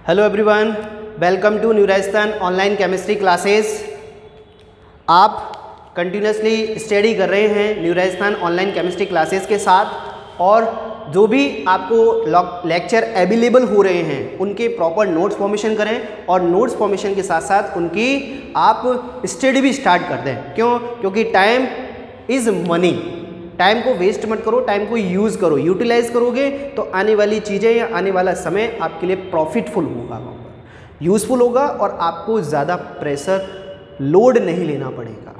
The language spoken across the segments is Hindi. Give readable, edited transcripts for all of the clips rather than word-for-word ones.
Hello everyone, welcome to new Rajasthan online chemistry classes. आप कंटिन्यूसली स्टडी कर रहे हैं new Rajasthan online chemistry classes के साथ, और जो भी आपको लेक्चर अवेलेबल हो रहे हैं उनके प्रॉपर नोट्स फॉर्मेशन करें, और नोट्स फॉर्मेशन के साथ साथ उनकी आप स्टडी भी स्टार्ट कर दें। क्यों? क्योंकि टाइम इज़ मनी। टाइम को वेस्ट मत करो, टाइम को यूज़ करो। यूटिलाइज करोगे तो आने वाली चीज़ें या आने वाला समय आपके लिए प्रॉफिटफुल होगा, वहाँ पर यूज़फुल होगा, और आपको ज़्यादा प्रेशर लोड नहीं लेना पड़ेगा।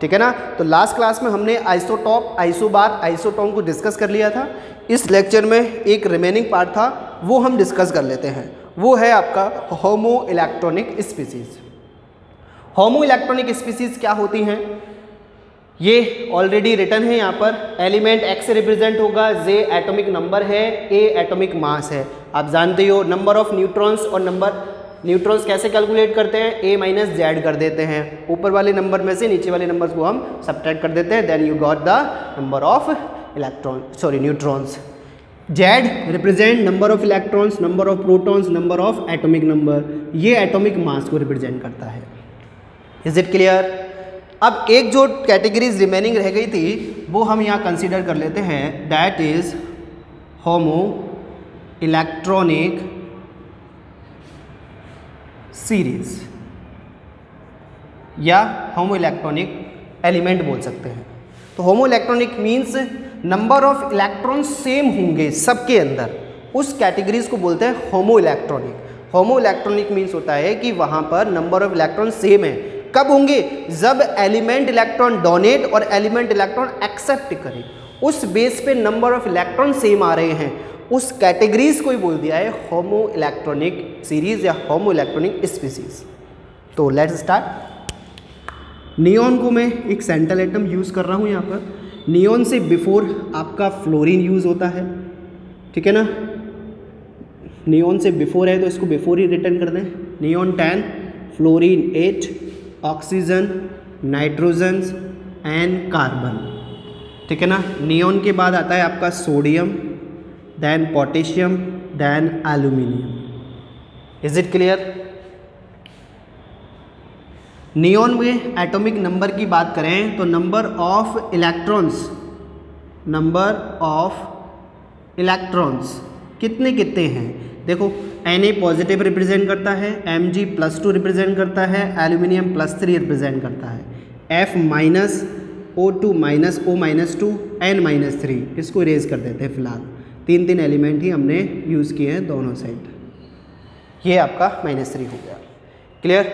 ठीक है ना? तो लास्ट क्लास में हमने आइसोटॉप, आइसोबार, आइसोटोन को डिस्कस कर लिया था। इस लेक्चर में एक रिमेनिंग पार्ट था, वो हम डिस्कस कर लेते हैं। वो है आपका होमो इलेक्ट्रॉनिक स्पीसीज। होमो इलेक्ट्रॉनिक स्पीसीज क्या होती हैं ये ऑलरेडी रिटर्न है यहाँ पर। एलिमेंट एक्स से रिप्रेजेंट होगा, जे एटॉमिक नंबर है, ए एटॉमिक मास है। आप जानते हो नंबर ऑफ न्यूट्रॉन्स, और न्यूट्रॉन्स कैसे कैलकुलेट करते हैं? ए माइनस जेड कर देते हैं। ऊपर वाले नंबर में से नीचे वाले नंबर्स को हम सब्ट्रैक्ट कर देते हैं, then you got the number of neutrons. Z represent number of electrons, number of protons, number of atomic number. ये एटॉमिक मास को रिप्रेजेंट करता है। Is it clear? अब एक जो कैटेगरीज रिमेनिंग रह गई थी वो हम यहाँ कंसीडर कर लेते हैं, that is homo electronic series, या होमो इलेक्ट्रॉनिक एलिमेंट बोल सकते हैं। तो homo electronic means number of electron same होंगे सबके अंदर, उस कैटेगरीज को बोलते हैं homo electronic. Homo electronic means होता है कि वहाँ पर नंबर ऑफ इलेक्ट्रॉन सेम है। कब होंगे? जब एलिमेंट इलेक्ट्रॉन डोनेट और एलिमेंट इलेक्ट्रॉन एक्सेप्ट करे, उस बेस पे नंबर ऑफ इलेक्ट्रॉन सेम आ रहे हैं, उस कैटेगरीज को ही बोल दिया है होमो इलेक्ट्रॉनिक सीरीज या होमो इलेक्ट्रॉनिक स्पीसीज। तो लेट्स स्टार्ट। नियॉन को मैं एक सेंट्रल एटम यूज़ कर रहा हूँ यहाँ पर। नियॉन से बिफोर आपका फ्लोरीन यूज़ होता है, ठीक है ना? नियॉन से बिफोर है तो इसको बिफोर ही रिटर्न कर दें। Neon 10, fluorine 8, oxygen, nitrogen and carbon. ठीक है ना? नियॉन के बाद आता है आपका sodium, then potassium, then aluminium. Is it clear? Neon में एटॉमिक नंबर की बात करें तो नंबर ऑफ इलेक्ट्रॉन्स कितने कितने हैं? देखो, Na पॉजिटिव रिप्रेजेंट करता है, Mg +2 रिप्रेजेंट करता है, एल्यूमिनियम +3 रिप्रेजेंट करता है, F minus, O2 minus, O -2, N -3। इसको इरेज कर देते हैं फिलहाल। तीन एलिमेंट ही हमने यूज़ किए हैं दोनों साइड। ये आपका -3 हो गया। क्लियर?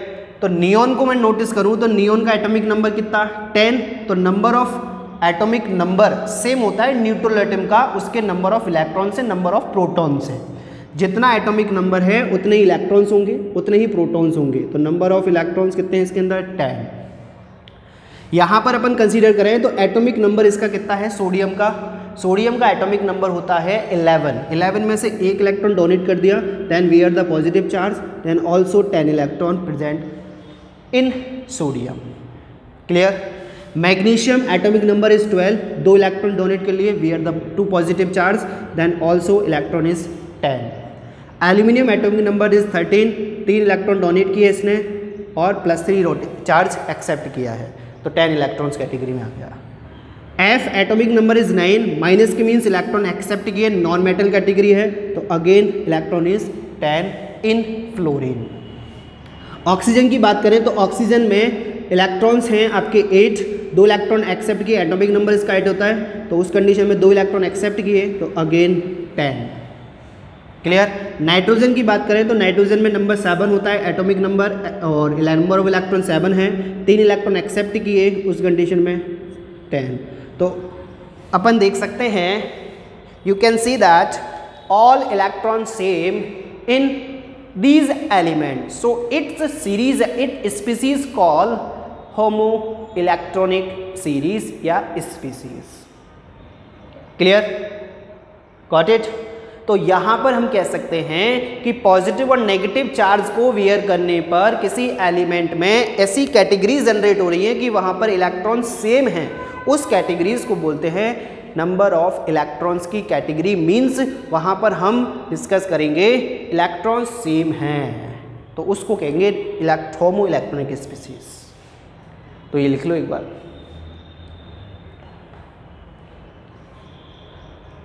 तो नियॉन को मैं नोटिस करूँ तो नियॉन का एटॉमिक नंबर कितना? 10। तो number of atomic number same होता है न्यूट्रल एटम का उसके नंबर ऑफ इलेक्ट्रॉन से, नंबर ऑफ प्रोटॉन से। जितना एटॉमिक नंबर है उतने ही इलेक्ट्रॉन्स होंगे, उतने ही प्रोटॉन्स होंगे। तो नंबर ऑफ इलेक्ट्रॉन्स कितने हैं इसके अंदर? 10। यहाँ पर अपन कंसीडर करें तो एटॉमिक नंबर इसका कितना है? सोडियम का एटॉमिक नंबर होता है 11 में से एक इलेक्ट्रॉन डोनेट कर दिया, then we are the positive charge, then also 10 electron present in sodium. Clear? Magnesium atomic number is 12, 2 electron donate के लिए, we are the 2 positive charge, then also electron is 10। Aluminium atomic number is 13, 3 electron donate किए इसने, और +3 चार्ज एक्सेप्ट किया है, तो 10 इलेक्ट्रॉन्स कैटेगरी में आ गया। F atomic number is 9, minus के मीन्स इलेक्ट्रॉन एक्सेप्ट किए, नॉन मेटल कैटेगरी है, तो again electron is 10 in fluorine. Oxygen की बात करें तो ऑक्सीजन में इलेक्ट्रॉन्स हैं आपके 8, 2 इलेक्ट्रॉन एक्सेप्ट किए, एटॉमिक नंबर इसका 8 होता है, तो उस कंडीशन में 2 इलेक्ट्रॉन एक्सेप्ट किए, तो अगेन 10। क्लियर? नाइट्रोजन की बात करें तो नाइट्रोजन में नंबर 7 होता है एटॉमिक नंबर, और नंबर ऑफ इलेक्ट्रॉन 7 है, 3 इलेक्ट्रॉन एक्सेप्ट किए, उस कंडीशन में 10। तो अपन देख सकते हैं, you can see that all electron same in these element, so it's series, it species call homo electronic series या स्पीसीज। क्लियर? Got it? तो यहाँ पर हम कह सकते हैं कि पॉजिटिव और नेगेटिव चार्ज को वियर करने पर किसी एलिमेंट में ऐसी कैटेगरी जनरेट हो रही है कि वहाँ पर इलेक्ट्रॉन सेम हैं, उस कैटेगरीज को बोलते हैं नंबर ऑफ इलेक्ट्रॉन्स की कैटेगरी मीन्स वहाँ पर हम डिस्कस करेंगे इलेक्ट्रॉन सेम हैं तो उसको कहेंगे होमो इलेक्ट्रॉनिक स्पीसीज। तो ये लिख लो एक बार।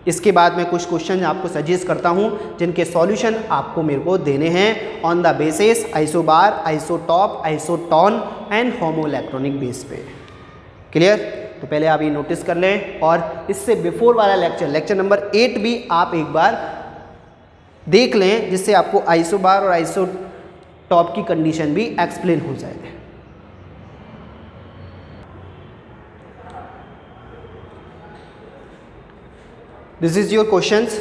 इसके बाद मैं कुछ क्वेश्चन आपको सजेस्ट करता हूं जिनके सॉल्यूशन आपको मेरे को देने हैं on the basis isobar, isotope, isotone and homo electronic base पे। क्लियर? तो पहले आप ये नोटिस कर लें और इससे बिफोर वाला लेक्चर नंबर 8 भी आप एक बार देख लें जिससे आपको आइसोबार और आइसोटॉप की कंडीशन भी एक्सप्लेन हो जाए। This is your questions.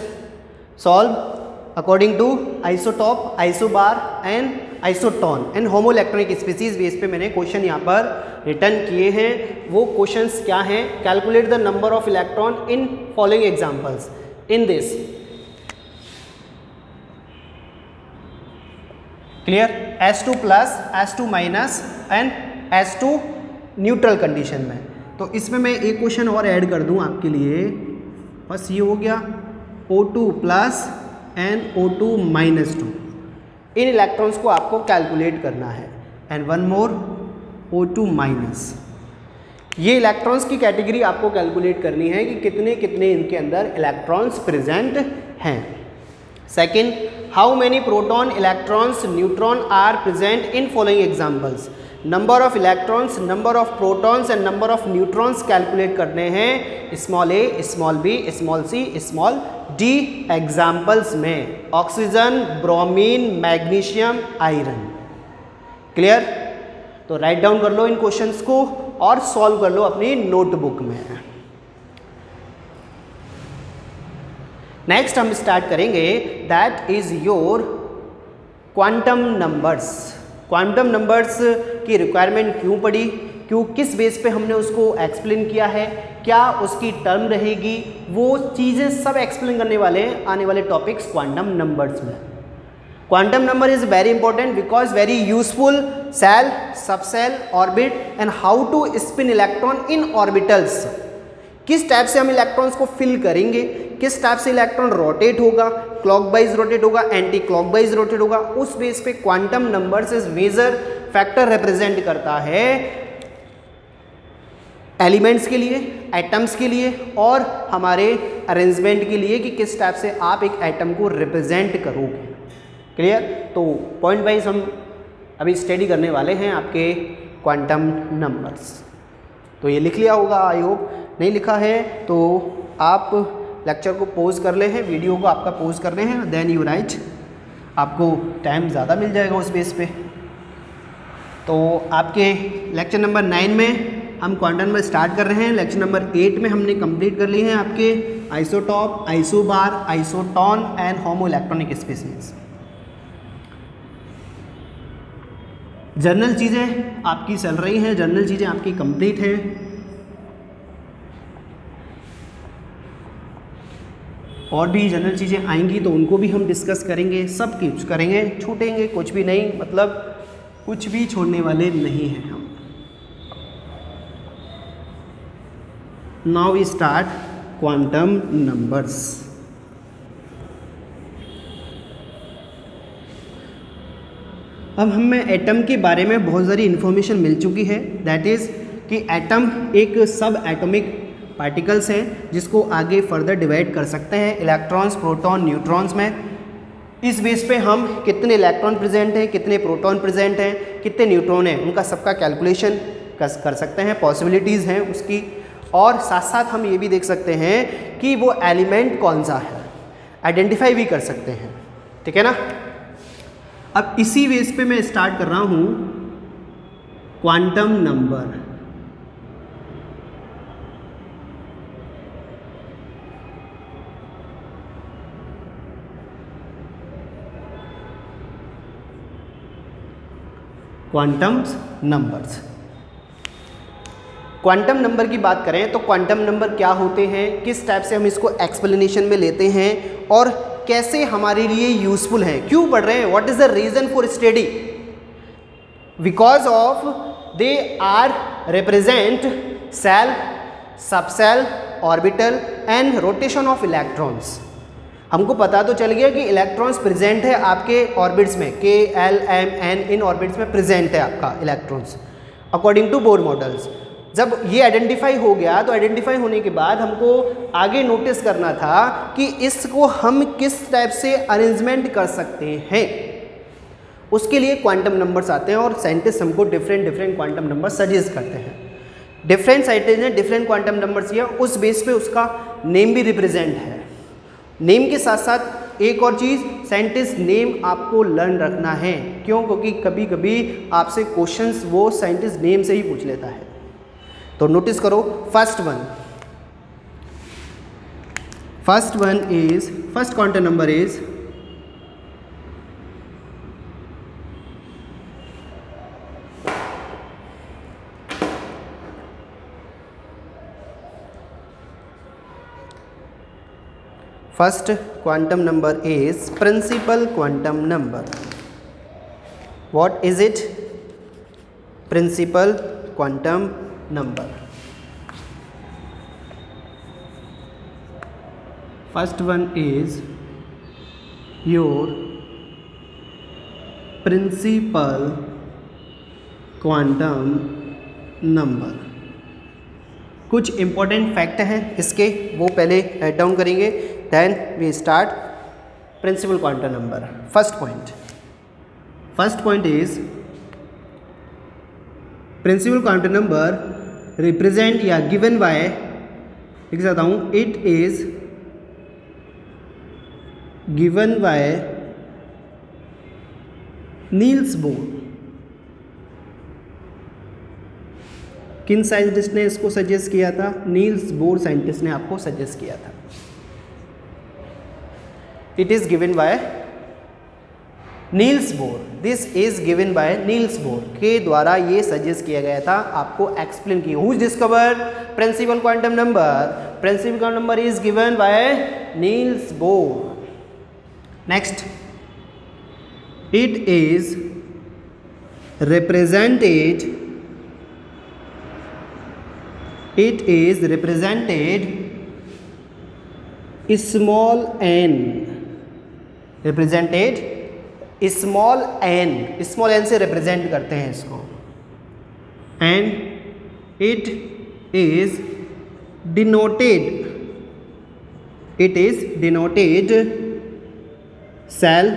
Solve according to isotop, isobar and isotone and homo electronic species base पे मैंने क्वेश्चन यहाँ पर रिटर्न किए हैं। वो क्वेश्चंस क्या हैं? Calculate the number of electron in following examples in this. Clear? S2 plus, S2 minus and S2 neutral condition में। तो इसमें मैं एक क्वेश्चन और ऐड कर दूँ आपके लिए। बस ये हो गया O2 plus and O2 minus 2। इन इलेक्ट्रॉन्स को आपको कैलकुलेट करना है and one more O2 minus. ये इलेक्ट्रॉन्स की कैटेगरी आपको कैलकुलेट करनी है कि कितने कितने इनके अंदर इलेक्ट्रॉन्स प्रेजेंट हैं। Second, how many proton, electrons, neutron are present in following examples. Number of electrons, number of protons and number of neutrons calculate करने हैं small a, small b, small c, small d examples में। Oxygen, bromine, magnesium, iron. Clear? तो राइट डाउन कर लो इन क्वेश्चंस को और सॉल्व कर लो अपनी नोटबुक में। नेक्स्ट हम स्टार्ट करेंगे that is your quantum numbers. Quantum numbers की रिक्वायरमेंट क्यों पड़ी, क्यों, किस बेस पे हमने उसको एक्सप्लेन किया है, क्या उसकी टर्म रहेगी, वो चीज़ें सब एक्सप्लेन करने वाले हैं आने वाले टॉपिक्स क्वांटम नंबर्स में। Quantum number is very important because very useful shell, subshell, orbit and how to spin electron in orbitals. किस टाइप से हम इलेक्ट्रॉन्स को फिल करेंगे, किस टाइप से इलेक्ट्रॉन रोटेट होगा, क्लॉकवाइज रोटेट होगा, एंटी क्लॉकवाइज रोटेट होगा, उस बेस पे quantum numbers is major factor represent करता है एलिमेंट्स के लिए, एटम्स के लिए और हमारे अरेंजमेंट के लिए कि किस टाइप से आप एक एटम को रिप्रेजेंट करोगे। क्लियर? तो पॉइंट वाइज हम अभी स्टडी करने वाले हैं आपके क्वांटम नंबर्स। तो ये लिख लिया होगा, आई होप। नहीं लिखा है तो आप लेक्चर को पॉज कर ले हैं, वीडियो को आपका पॉज कर रहे हैं, देन यू राइट, आपको टाइम ज़्यादा मिल जाएगा उस बेस पे। तो आपके लेक्चर नंबर 9 में हम क्वांटम नंबर स्टार्ट कर रहे हैं। लेक्चर नंबर 8 में हमने कंप्लीट कर लिए हैं आपके isotope, isobar, isotone and homo electronic species. Journal चीज़ें आपकी चल रही हैं, जर्नल चीज़ें आपकी कंप्लीट हैं और भी जनरल चीज़ें आएंगी तो उनको भी हम डिस्कस करेंगे, सब कुछ करेंगे, छूटेंगे कुछ भी नहीं, मतलब कुछ भी छोड़ने वाले नहीं हैं हम। Now we start quantum numbers. अब हमें एटम के बारे में बहुत सारी इन्फॉर्मेशन मिल चुकी है, दैट इज़ कि एटम एक सब एटॉमिक पार्टिकल्स हैं जिसको आगे फर्दर डिवाइड कर सकते हैं इलेक्ट्रॉन्स, प्रोटॉन, न्यूट्रॉन्स में। इस बेस पे हम कितने इलेक्ट्रॉन प्रेजेंट हैं, कितने प्रोटॉन प्रेजेंट हैं, कितने न्यूट्रॉन हैं, उनका सबका कैलकुलेशन कर सकते हैं, पॉसिबिलिटीज़ हैं उसकी। और साथ साथ हम ये भी देख सकते हैं कि वो एलिमेंट कौन सा है, आइडेंटिफाई भी कर सकते हैं। ठीक है ना? अब इसी बेस पे मैं स्टार्ट कर रहा हूँ quantum number. Quantum numbers, quantum number की बात करें तो क्वांटम नंबर क्या होते हैं, किस टाइप से हम इसको एक्सप्लेनेशन में लेते हैं और कैसे हमारे लिए यूजफुल हैं, क्यों पढ़ रहे हैं, what is the reason for study. Because of they are represent shell, subshell, orbital and rotation of electrons. हमको पता तो चल गया कि इलेक्ट्रॉन्स प्रेजेंट है आपके ऑर्बिट्स में, के एल एम एन इन ऑर्बिट्स में प्रेजेंट है आपका electrons according to Bohr models. जब ये आइडेंटिफाई हो गया तो आइडेंटिफाई होने के बाद हमको आगे नोटिस करना था कि इसको हम किस टाइप से अरेंजमेंट कर सकते हैं। उसके लिए क्वांटम नंबर्स आते हैं और साइंटिस्ट हमको डिफरेंट क्वांटम नंबर सजेस्ट करते हैं। डिफरेंट साइंटिस्ट ने डिफरेंट क्वांटम नंबर्स दिया, उस बेस पे उसका नेम भी रिप्रेजेंट है। नेम के साथ साथ एक और चीज़, साइंटिस्ट नेम आपको लर्न रखना है। क्यों? क्योंकि कभी कभी आपसे क्वेश्चंस वो साइंटिस्ट नेम से ही पूछ लेता है। तो नोटिस करो, first quantum number is principal quantum number. What is it? Principal quantum number. First one is your principal quantum number. कुछ इंपॉर्टेंट फैक्ट हैं इसके, वो पहले राइट डाउन करेंगे, then we start principal quantum number. First point is principal quantum number represent या गिवन बाय, लिख सकता हूँ, it is given by Niels Bohr. किन साइंटिस्ट ने इसको सजेस्ट किया था? नील्स बोर साइंटिस्ट ने आपको सजेस्ट किया था। It is given by Niels bore, this is given by Niels bore के द्वारा ये सजेस्ट किया गया था, आपको एक्सप्लेन किया। Who discovered principal quantum number? Principal quantum number is given by Niels Bohr. Next, it is represented small n, represented small n से represent करते हैं इसको, and it is denoted cell,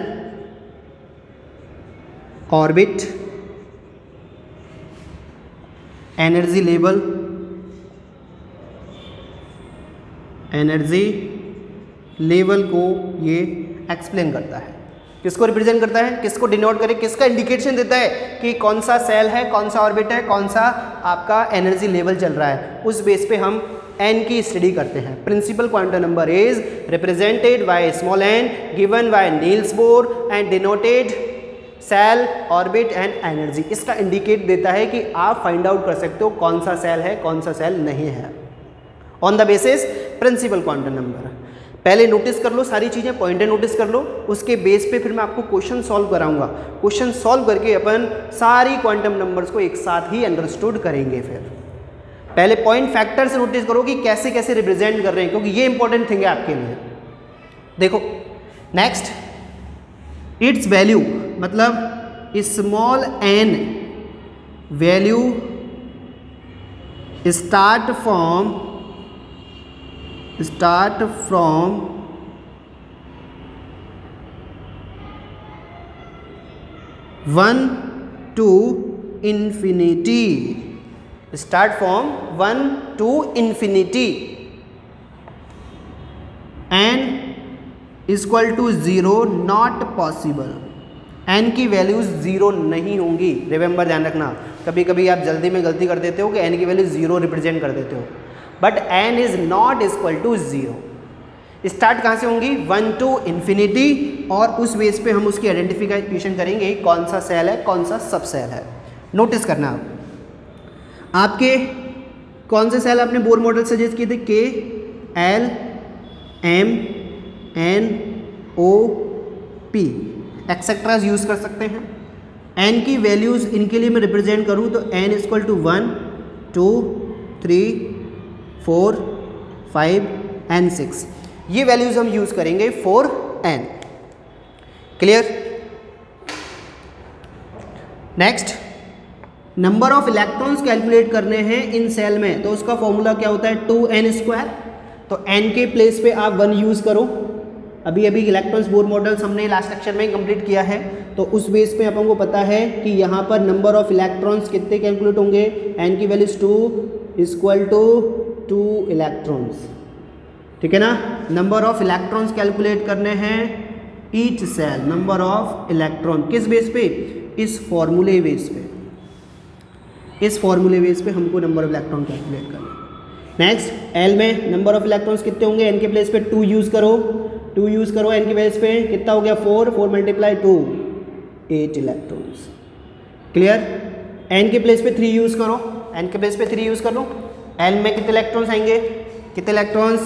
orbit, energy level को ये एक्सप्लेन करता है। किसको रिप्रेजेंट करता है, किसको डिनोट करे, किसका इंडिकेशन देता है कि कौन सा सेल है, कौन सा ऑर्बिट है, कौन सा आपका एनर्जी लेवल चल रहा है। उस बेस पे हम एन की स्टडी करते हैं। Principal quantum number is represented by small n, given by Niels Bohr and denoted shell, orbit and energy. इसका इंडिकेट देता है कि आप फाइंड आउट कर सकते हो कौन सा सेल है, कौन सा सेल नहीं है, on the basis principal quantum number. पहले नोटिस कर लो सारी चीज़ें, पॉइंटर नोटिस कर लो, उसके बेस पे फिर मैं आपको क्वेश्चन सॉल्व कराऊंगा। क्वेश्चन सॉल्व करके अपन सारी क्वांटम नंबर्स को एक साथ ही अंडरस्टूड करेंगे। फिर पहले पॉइंट फैक्टर से नोटिस करो कि कैसे कैसे रिप्रेजेंट कर रहे हैं, क्योंकि ये इंपॉर्टेंट थिंग है आपके लिए। देखो नेक्स्ट, इट्स वैल्यू मतलब small n value start from 1 to infinity, start from 1 to infinity and equal to 0 not possible। n की वैल्यूज 0 नहीं होंगी, रिमेंबर ध्यान रखना। कभी कभी आप जल्दी में गलती कर देते हो कि n की वैल्यू 0 रिप्रेजेंट कर देते हो, but n is not equal to 0। Start कहाँ से होंगी? 1 to infinity, और उस बेस पे हम उसकी आइडेंटिफिकेशन करेंगे कौन सा सेल है, कौन सा सब सेल है। नोटिस करना आपके कौन से सेल आपने बोर मॉडल सजेस्ट किए थे? के, एल, एम, एन, ओ, पी एक्सेट्रा यूज़ कर सकते हैं। n की वैल्यूज़ इनके लिए मैं रिप्रेजेंट करूँ तो n इक्वल टू 1, 2, 3, 4, 5 एंड 6। ये वैल्यूज हम यूज करेंगे for n। Clear? Next, number of electrons calculate करने हैं इन सेल में, तो उसका फॉर्मूला क्या होता है 2n²। तो n के प्लेस पे आप 1 यूज करो। अभी अभी इलेक्ट्रॉन्स बोर मॉडल्स हमने लास्ट लेक्चर में कंप्लीट किया है, तो उस बेस पे अपन को पता है कि यहाँ पर नंबर ऑफ इलेक्ट्रॉन्स कितने कैलकुलेट होंगे, n की वैल्यूज 2 इलेक्ट्रॉन्स। ठीक है ना? नंबर ऑफ इलेक्ट्रॉन्स कैलकुलेट करने हैं each shell, number of electron किस बेस पे, इस फॉर्मूले बेस पे, इस फॉर्मूले बेस पे हमको नंबर ऑफ इलेक्ट्रॉन कैलकुलेट करना है। नेक्स्ट, एल में नंबर ऑफ इलेक्ट्रॉन्स कितने होंगे, एन के प्लेस पे 2 यूज करो, 2 यूज करो, एन के प्लेस पे कितना हो गया 4 मल्टीप्लाई 2 8 इलेक्ट्रॉन्स। क्लियर? एन के प्लेस पे 3 यूज करो, एन के प्लेस पे 3 यूज कर लो। एल में कितने इलेक्ट्रॉन्स आएंगे, कितने electrons,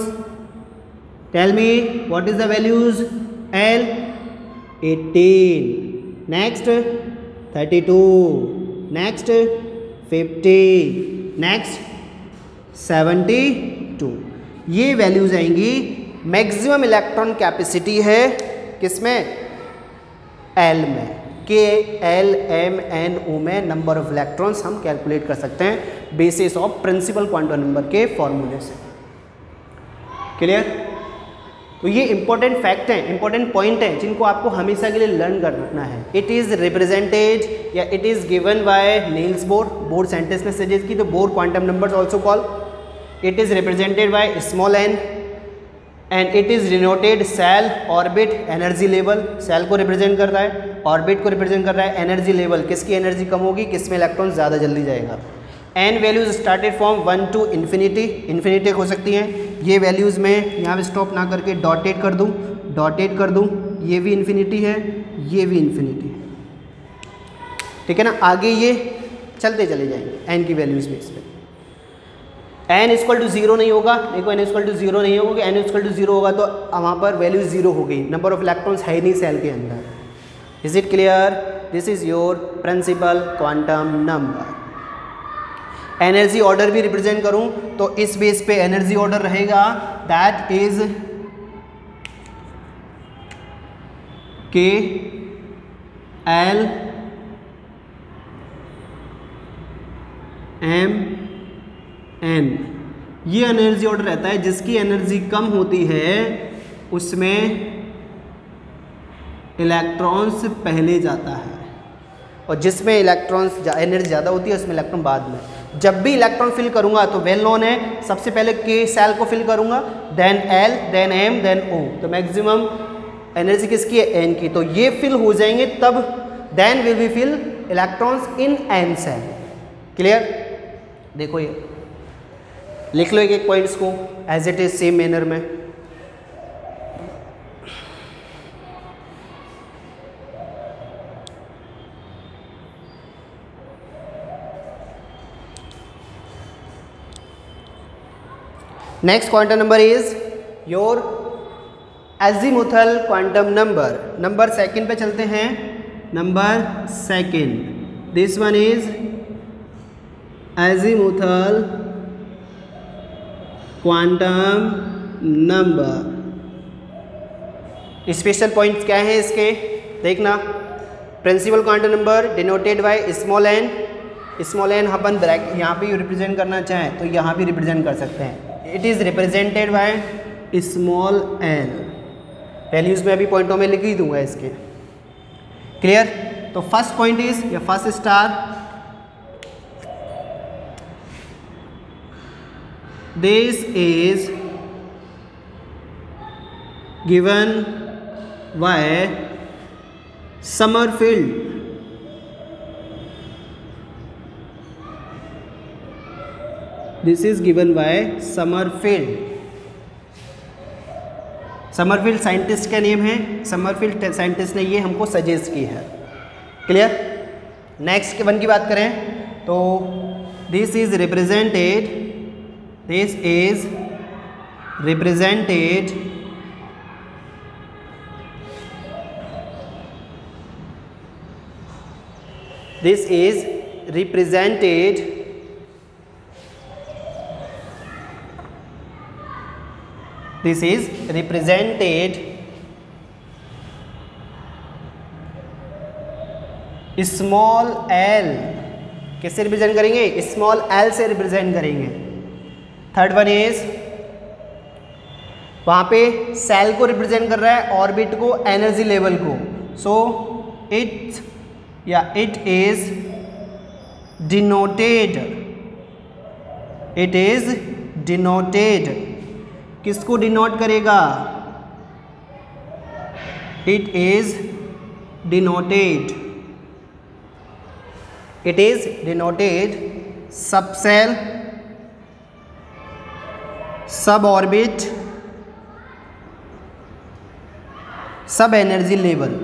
tell me what is the values, L 18, next 32, next 50, next 72। ये वैल्यूज आएंगी। मैक्सिमम इलेक्ट्रॉन कैपेसिटी है किसमें, एल में, K L M N O में नंबर ऑफ इलेक्ट्रॉन्स हम कैलकुलेट कर सकते हैं basis of principal quantum number के फॉर्मूले से। क्लियर? तो ये इंपॉर्टेंट फैक्ट हैं, इंपॉर्टेंट पॉइंट हैं जिनको आपको हमेशा के लिए लर्न कर रखना है। इट इज़ रिप्रेजेंटेड या it is given by Niels Bohr, Bohr scientist ने सजेस्ट की, तो Bohr quantum numbers also call. It is represented by small n and it is denoted shell orbit energy level. Shell को रिप्रेजेंट कर रहा है, ऑर्बिट को रिप्रेजेंट कर रहा है एनर्जी लेवल, किसकी एनर्जी कम होगी, किसमें इलेक्ट्रॉन ज़्यादा जल्दी जाएगा। N values started from 1 to infinity, infinity हो सकती हैं। ये वैल्यूज़ मैं यहाँ पे स्टॉप ना करके डॉटेड कर दूँ, डॉटेड कर दूँ, ये भी इन्फिनिटी है, ये भी इन्फिनिटी है। ठीक है ना? आगे ये चलते चले जाएंगे एन की वैल्यूज़ बेस पे। एन इक्वल टू 0 नहीं होगा, देखो एन इक्वल टू 0 नहीं होगा, एन इक्वल टू 0 होगा तो वहाँ पर वैल्यू 0 हो गई, नंबर ऑफ इलेक्ट्रॉन्स है ही नहीं सेल के अंदर। Is it clear? This is your principal quantum number. Energy order भी रिप्रेजेंट करूं तो इस बेस पे एनर्जी ऑर्डर रहेगा that is K L M N. ये एनर्जी ऑर्डर रहता है, जिसकी एनर्जी कम होती है उसमें इलेक्ट्रॉन्स पहले जाता है, और जिसमें इलेक्ट्रॉन्स एनर्जी ज़्यादा होती है उसमें इलेक्ट्रॉन बाद में। जब भी इलेक्ट्रॉन फिल करूंगा तो वेल नोन है, सबसे पहले के सेल को फिल करूंगा, then L, then M, then O. तो मैक्सिमम एनर्जी किसकी है, एन की। तो ये फिल हो जाएंगे तब then will be fill electrons in N cell. Clear? देखो ये लिख लो एक एक पॉइंट्स को as it is same manner में। Next quantum number is your azimuthal quantum number. Number second पे चलते हैं, number second. This one is azimuthal quantum number. Special points क्या है इसके, देखना। Principal quantum number denoted by small N, small N अपन ब्रैकेट यहाँ पे रिप्रेजेंट करना चाहें तो यहाँ भी रिप्रेजेंट कर सकते हैं। It is represented by small n. Values में अभी पॉइंटों में लिख ही दूंगा इसके। क्लियर? तो फर्स्ट पॉइंट इज या first star, this is given by Sommerfeld. This is given by Sommerfeld. Sommerfeld scientist का नेम है, समरफील्ड साइंटिस्ट ने ये हमको सजेस्ट की है। क्लियर? नेक्स्ट के वन की बात करें तो this is represented, this is represented this is represented this is represented small L, किससे रिप्रेजेंट करेंगे? स्मॉल एल से रिप्रेजेंट करेंगे। थर्ड वन इज वहां पे सेल को रिप्रेजेंट कर रहा है, ऑर्बिट को, एनर्जी लेवल को। सो इट इज डिनोटेड, किसको डिनोट करेगा? इट इज डिनोटेड सबसेल, सब ऑर्बिट, सब एनर्जी लेवल।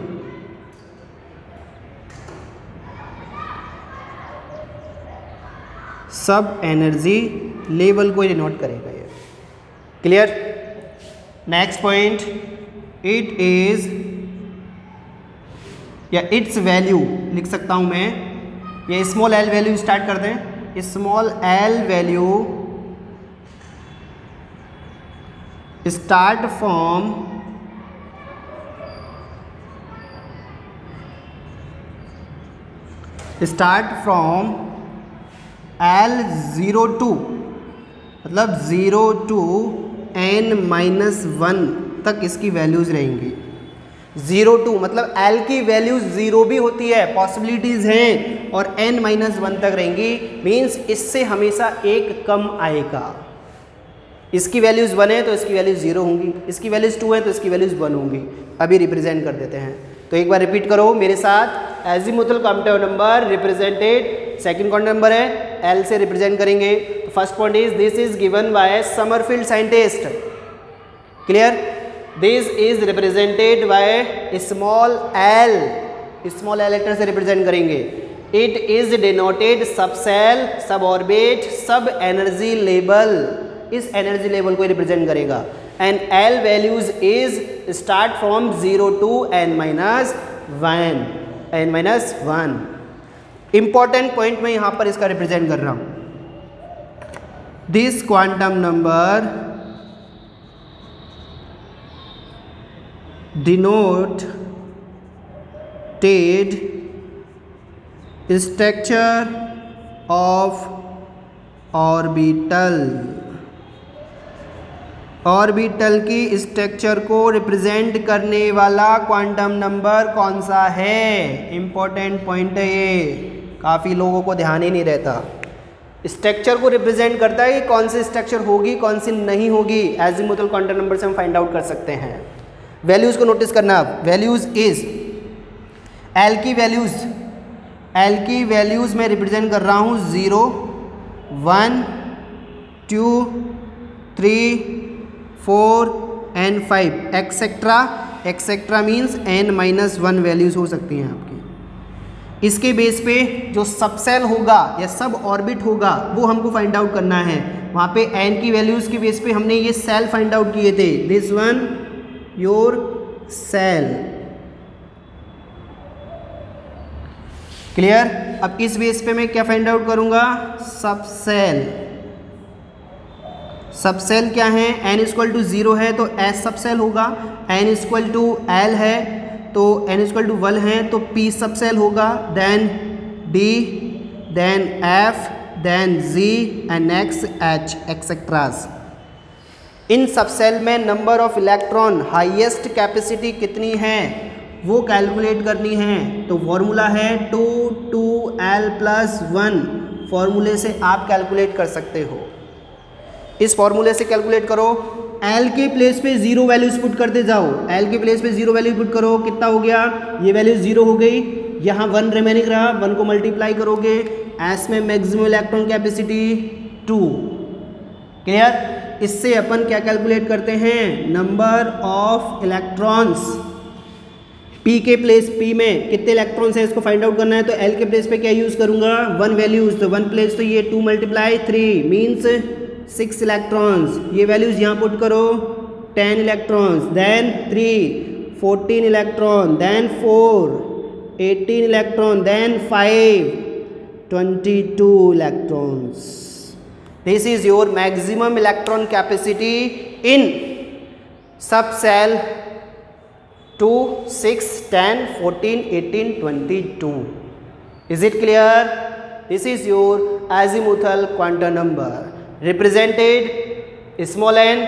सब एनर्जी लेवल को डिनोट करेगा ये। Clear? Next point, it is या इट्स वैल्यू लिख सकता हूं मैं, ये स्मॉल एल वैल्यू स्टार्ट करते हैं। Small L value start from L02, मतलब 0 to n-1 तक इसकी वैल्यूज रहेंगी। 0 to मतलब L की वैल्यू 0 भी होती है, पॉसिबिलिटीज हैं, और n-1 तक रहेंगी। मीन्स इससे हमेशा एक कम आएगा। इसकी वैल्यूज 1 है तो इसकी वैल्यूज 0 होंगी, इसकी वैल्यूज 2 है तो इसकी वैल्यूज 1 होंगी। अभी रिप्रेजेंट कर देते हैं, तो एक बार रिपीट करो मेरे साथ। Azimuthal commutative number represented, second quantum number है एल से रिप्रेजेंट करेंगे। तो first point is this is given by Sommerfeld scientist. Clear? This is represented by small l, small l letter से रिप्रेजेंट करेंगे। It is denoted subshell, sub orbit, sub energy level, इस एनर्जी लेवल को रिप्रेजेंट करेगा। And l values is start from 0 to n-1, n-1। Important point मैं यहां पर इसका रिप्रेजेंट कर रहा हूं। This quantum number denoted structure of orbital, orbital की स्ट्रक्चर को रिप्रेजेंट करने वाला क्वांटम नंबर कौन सा है? इंपॉर्टेंट पॉइंट है ये, काफ़ी लोगों को ध्यान ही नहीं रहता। स्ट्रक्चर को रिप्रेजेंट करता है कि कौन सी स्ट्रक्चर होगी, कौन सी नहीं होगी। एजीमुथल क्वांटम नंबर से हम फाइंड आउट कर सकते हैं। वैल्यूज को नोटिस करना आप। वैल्यूज इज एल की वैल्यूज मैं रिप्रेजेंट कर रहा हूँ 0, 1, 2, 3, 4 and 5 etcetera means n-1 values हो सकती हैं आपकी। इसके बेस पे जो सब सेल होगा या सब ऑर्बिट होगा वो हमको फाइंड आउट करना है। वहाँ पे n की वैल्यूज के बेस पे हमने ये सेल फाइंड आउट किए थे। This one your shell. Clear? अब इस बेस पे मैं क्या फाइंड आउट करूंगा? सब सेल। सब सेल क्या है? n = 0 है तो S सब सेल होगा, n = L है तो n = 1 है तो P सब सेल होगा, then D, then F, then G and next H etcetera. इन सब सेल में number of electron, highest capacity कितनी है वो कैलकुलेट करनी है। तो फॉर्मूला है 2L+1, फॉर्मूले से आप कैलकुलेट कर सकते हो। इस फॉर्मूले से कैलकुलेट करो। L के प्लेस पे 0 वैल्यूज पुट करते जाओ। L के प्लेस पे 0 वैल्यू पुट करो, कितना हो गया? ये वैल्यू 0 हो गई, यहाँ 1 रिमेनिंग रहा, 1 को मल्टीप्लाई करोगे, S में मैक्सिमम इलेक्ट्रॉन कैपेसिटी 2। क्लियर? इससे अपन क्या कैलकुलेट करते हैं? Number of electrons. P के प्लेस P में कितने इलेक्ट्रॉन्स है इसको फाइंड आउट करना है, तो L के प्लेस पे क्या यूज करूंगा? 1 वैल्यूज, तो 1 प्लेस तो ये 2 × 3 मीन्स 6 इलेक्ट्रॉन्स। ये वैल्यूज यहाँ पुट करो, 10 electrons, then 3 14 electron, then 4 18 electron, then 5 22 electrons. This is your maximum electron capacity in सब cell 2, 6, 10, 14, 18, 22. Is it clear? This is your azimuthal quantum number, represented small n,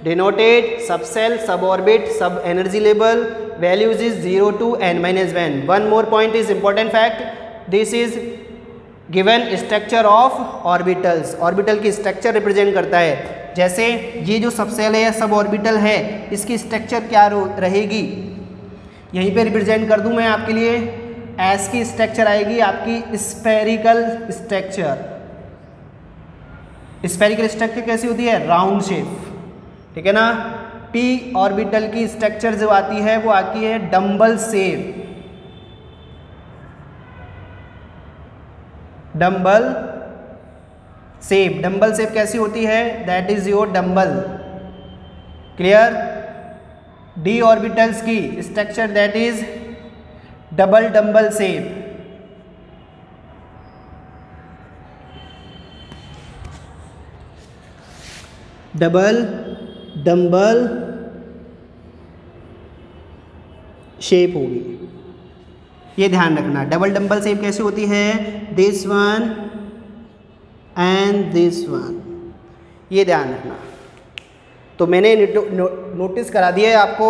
denoted subcell, suborbit, sub energy level. Values is 0 to n minus 1. One more point is important fact. This is given structure of orbitals. Orbital की structure represent करता है. जैसे ये जो सबसेल है या सब ऑर्बिटल है, इसकी स्ट्रक्चर क्या रहेगी, यहीं पे रिप्रेजेंट कर दूं मैं आपके लिए. एस की स्ट्रक्चर आएगी आपकी स्फेरिकल स्ट्रक्चर. स्फेरिकल स्ट्रक्चर कैसी होती है? राउंड शेप, ठीक है ना. पी ऑर्बिटल की स्ट्रक्चर जो आती है वो आती है dumbbell shape. Dumbbell shape. Dumbbell shape कैसी होती है? That is your dumbbell. Clear. D orbitals की structure that is double dumbbell shape. Double dumbbell shape होगी. ये ध्यान रखना. डबल डम्बल शेप कैसी होती है? This one and this one. ये ध्यान रखना. तो मैंने नोटिस करा दिया है आपको.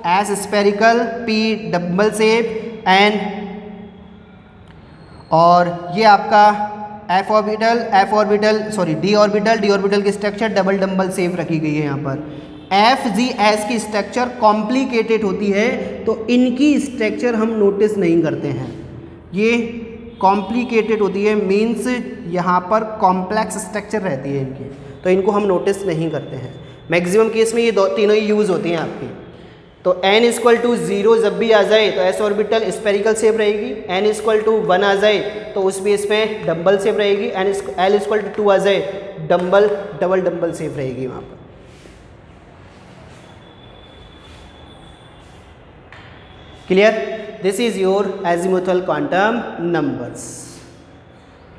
S spherical, P double shape and, और ये आपका F orbital sorry D orbital की स्ट्रक्चर डबल डम्बल शेप रखी गई है यहाँ पर. एफ जी एस की स्ट्रक्चर कॉम्प्लिकेटेड होती है तो इनकी स्ट्रक्चर हम नोटिस नहीं करते हैं. ये कॉम्प्लिकेटेड होती है मीन्स यहाँ पर कॉम्प्लेक्स स्ट्रक्चर रहती है इनकी, तो इनको हम नोटिस नहीं करते हैं. मैक्सिमम केस में ये तीनों ही यूज़ होती हैं आपकी. तो n = 0 जब भी आ जाए तो एस ऑर्बिटल स्पेरिकल शेप रहेगी. n = 1 आ जाए तो उस बेस में डम्बल शेप रहेगी. l = 2 आ जाए डबल डम्बल शेप रहेगी वहाँ पर. Clear. This is your azimuthal quantum numbers.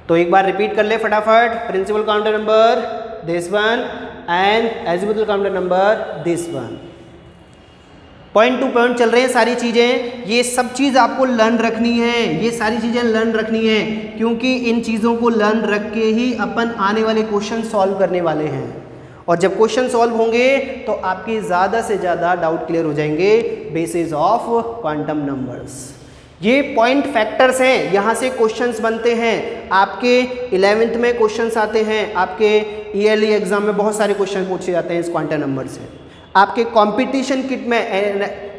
तो एक बार रिपीट कर ले फटाफट. Principal quantum number this one and azimuthal quantum number this one. Point to point चल रहे हैं सारी चीज़ें. ये सब चीज़ आपको लर्न रखनी है. ये सारी चीज़ें लर्न रखनी है क्योंकि इन चीज़ों को लर्न रख के ही अपन आने वाले क्वेश्चन सॉल्व करने वाले हैं. और जब क्वेश्चन सॉल्व होंगे तो आपके ज़्यादा से ज़्यादा डाउट क्लियर हो जाएंगे बेसिस ऑफ क्वांटम नंबर्स. ये पॉइंट फैक्टर्स हैं, यहाँ से क्वेश्चंस बनते हैं. आपके 11th में क्वेश्चंस आते हैं. आपके ईयरली एग्जाम में बहुत सारे क्वेश्चन पूछे जाते हैं इस क्वांटम नंबर से. आपके कंपटीशन किट में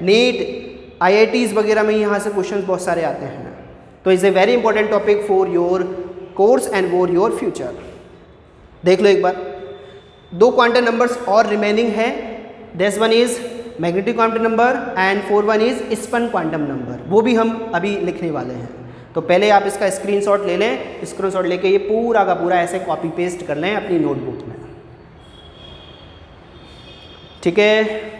नीट IITs वगैरह में यहाँ से क्वेश्चंस बहुत सारे आते हैं. तो is a very important topic for your course and for your future. देख लो एक बार. 2 क्वांटम नंबर्स और रिमेनिंग है. This one is magnetic quantum number and 4 one is spin quantum number. वो भी हम अभी लिखने वाले हैं. तो पहले आप इसका स्क्रीनशॉट ले लें. स्क्रीनशॉट लेके ये पूरा का पूरा ऐसे कॉपी पेस्ट कर लें अपनी नोटबुक में. ठीक है.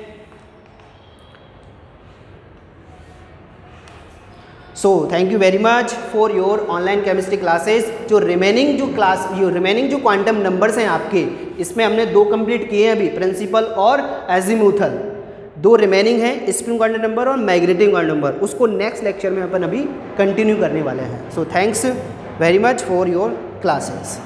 So thank you very much for your online chemistry classes. जो रिमेनिंग जो क्वांटम नंबर्स हैं आपके, इसमें हमने 2 कंप्लीट किए हैं अभी, प्रिंसिपल और एजिमुथल. 2 रिमेनिंग हैं, स्प्रिंग क्वांटम नंबर और मैग्नेटिक क्वांटम नंबर. उसको नेक्स्ट लेक्चर में अपन अभी कंटिन्यू करने वाले हैं. So thanks very much for your classes.